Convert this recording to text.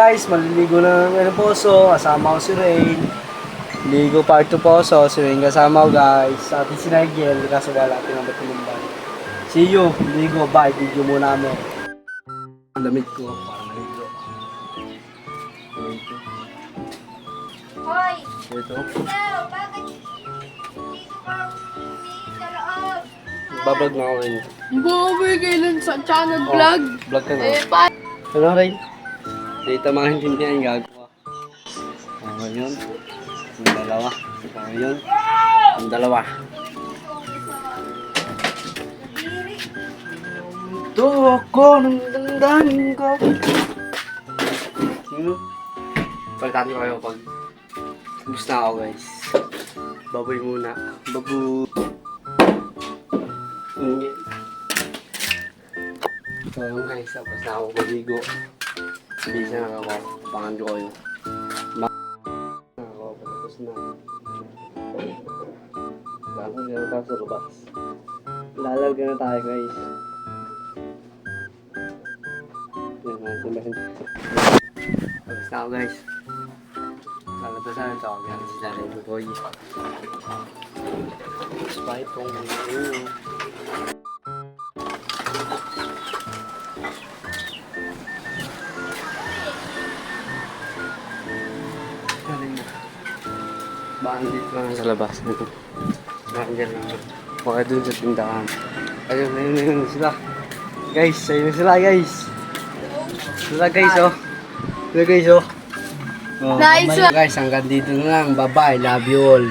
Guys, maliligo na ng poso. Kasama ko si Rain. Ligo part 2 poso. Si Rain kasama ko guys. Sa atin si Nigel. Kaso wala tinamot tumumba. See you. Ligo. Bye. Video muna namin. Ang lamig ko. Para maligo. Ito. Hoy! Ito. Ikaw, bakit dito ka sa loob? Bablog na ako rin. Boboy kailan sa channel vlog. Vlog ka na. Pa. Ano Rain? Dito maintindihan yung gagawa. Yun. Yung dalawa. Yun. Yung dalawa. Ito ako ng dandanin ko. Pagkati ko kayo pag gusto na ako guys. Baboy muna. Babu. So yun guys. Tapos na ako maligo. Hindi siya nakakawa. Pangan ko yun. Nakakawa. Tapos na. Bago na tayo sa labas. Lalag na tayo guys. Yan na. Tapos na ako guys. Lalabas na ito ako. Yan si Sarah yung boy. Spy pong Bakit dito lang sa labas nito? Bakit dyan lang? Bakit dun sa tindahan? Ayun sila. Guys, ayun sila guys. Sila guys oh. Sila guys oh. Nice Guys, hanggang dito na lang. Bye-bye. Love you all.